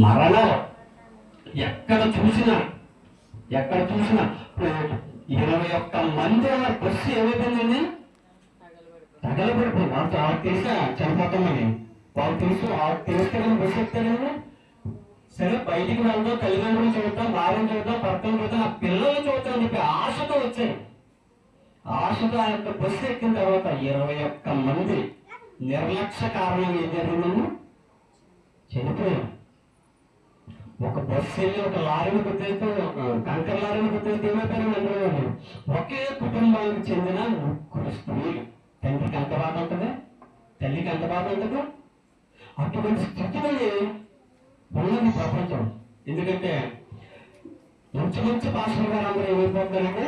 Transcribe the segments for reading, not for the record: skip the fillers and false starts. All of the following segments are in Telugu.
మరణం ఎక్కడ చూసినా ఇప్పుడు 21 మంది ఉన్న బస్సు ఏమైపోయిందండి? తగలబడిపోయింది. వాళ్ళకి తెలుసా చనిపోతామని? వాళ్ళు తెలిస్తే కానీ బస్సు ఎత్తారండి. సరే బయటికి వెళ్దాం, తల్లిదండ్రులు చూద్దాం, భార్యను చూద్దాం, భర్తను చూద్దాం, ఆ పిల్లల్ని చూద్దాం అని చెప్పి ఆశతో వచ్చాయి. ఆశతో ఆ యొక్క బస్సు ఎక్కిన తర్వాత 21 మంది నిర్లక్ష్య కారణంగా ఏం జరిగిందని చనిపోయారు. ఒక బస్సు వెళ్ళి ఒక లారీని గుర్తిస్తే, కంకర లారీని గుర్తిస్తే ఏమైపోయారు అందులో? ఒకే కుటుంబానికి చెందిన 3 స్త్రీలు. తండ్రికి ఎంత బాధ ఉంటుంది, తల్లికి ఎంత బాధ ఉంటుంది. అటువంటి స్థితిలోనే ఉన్నది ప్రపంచం. ఎందుకంటే మంచి పాస్టర్ గారు అందరూ ఏమైపోతారంటే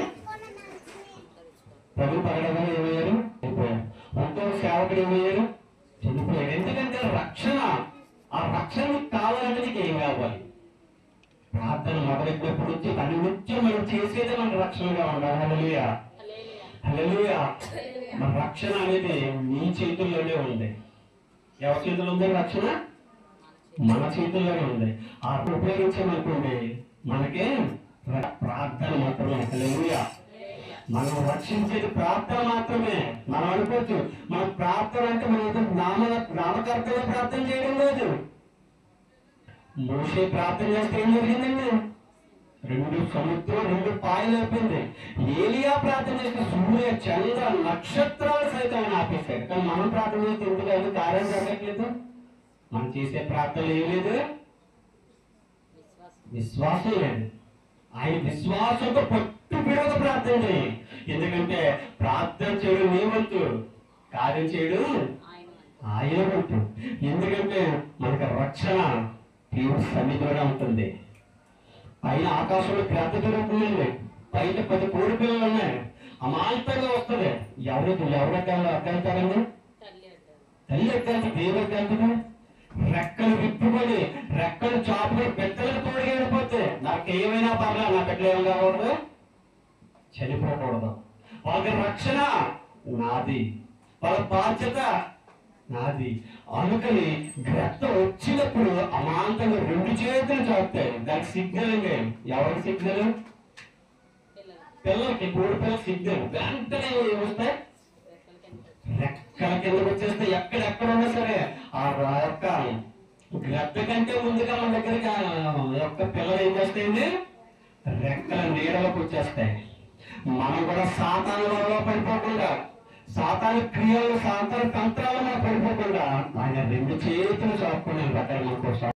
ప్రభు పగడగా ఏమయ్యారు? చనిపోయారు. ఎంతో సేవకుడు ఏమయ్యారు? చనిపోయారు. ఎందుకంటే రక్షణ, ఆ రక్షణ కావాలంటే నీకు ఏం కావాలి? ప్రార్థన మొదలెట్టినప్పుడు నుంచి పని నిత్యం మనం చేసేదే మన రక్షణగా ఉండాలి. హల్లెలూయా, హల్లెలూయా. మన రక్షణ అనేది నీ చేతుల్లోనే ఉంది. ఎవరి చేతుల్లో ఉంది రక్షణ? మన చేతుల్లోనే ఉంది. ఆ ఉపయోగించామనుకోండి మనకే ప్రార్థన మాత్రమే. హల్లెలూయా. మనం రక్షించేది ప్రార్థన మాత్రమే. మనం అనుకోవచ్చు మన ప్రార్థన అంటే మన నామకర్తగా ప్రార్థన చేయడం లేదు. మోషే ప్రార్థన చేస్తే ఏం జరిగిందండి? 2 సముద్రం 2 పాయలు అయిపోయింది. ఏలియా ప్రార్థన చేస్తే సూర్య చంద్ర నక్షత్రాలు సైతం ఆయన ఆపేశారు. కానీ మనం ప్రార్థన చేస్తే ఎందుకు ఆయన కార్యం జరగట్లేదు? మనం చేసే ప్రార్థనలు ఏం లేదు, విశ్వాసం లేదు. ఆయన విశ్వాసంతో పట్టు బిడవగా ప్రార్థన చేయి. ఎందుకంటే ప్రార్థన చేయడం నీ వంతు, కార్యం చేయడం ఆయన వంతు. ఎందుకంటే మనకు రక్షణ దేవుడి సన్నిధిలోనే ఉంటుంది. పైన ఆకాశంలో గ్రద్ద జరుగుతుందండి. బయట 10 కోడి పిల్లలు ఉన్నాయి. అమాంతంగా వస్తుంది. ఎవరెక్కగలుగుతారండి? తల్లి ఎక్కడికి, దేవుడు ఎక్కడుతుంది? రెక్కలు విప్పుకొని, రెక్కలు చాపుకొని బిడ్డలకు తోడుగా వెళ్ళిపోతే నాకు ఏమైనా పర్లేదు, నా బిడ్డలు ఏం కాకూడదు, చనిపోకూడదు. వాళ్ళకి రక్షణ నాది, వాళ్ళ బాధ్యత నాది. అందుకని గ్రద్ద వచ్చినప్పుడు అమాంతంగా 2 చేతులు చాపుతాయి. దానికి సిగ్నల్ అండి. ఎవరికి సిగ్నల్? పిల్లలకి, కోడి పిల్లలకి సిగ్నల్. వెంటనే ఏమొస్తాయి? రెక్కల కిందకు వచ్చేస్తే ఎక్కడెక్కడ ఉన్నా సరే ఆ యొక్క గ్రద్ద కంటే ముందుగా మన దగ్గరికి యొక్క పిల్లలు ఏం చేస్తాయండి? రెక్కల నీడలకు వచ్చేస్తాయి. మనం కూడా సాతాను వల్ల పడిపోకుండా, సాతాను క్రియలు, సాతాను తంత్రాలు మనం పడిపోకుండా ఆయన 2 చేతులు చాపుకుని బట్టాలి మన కోసం.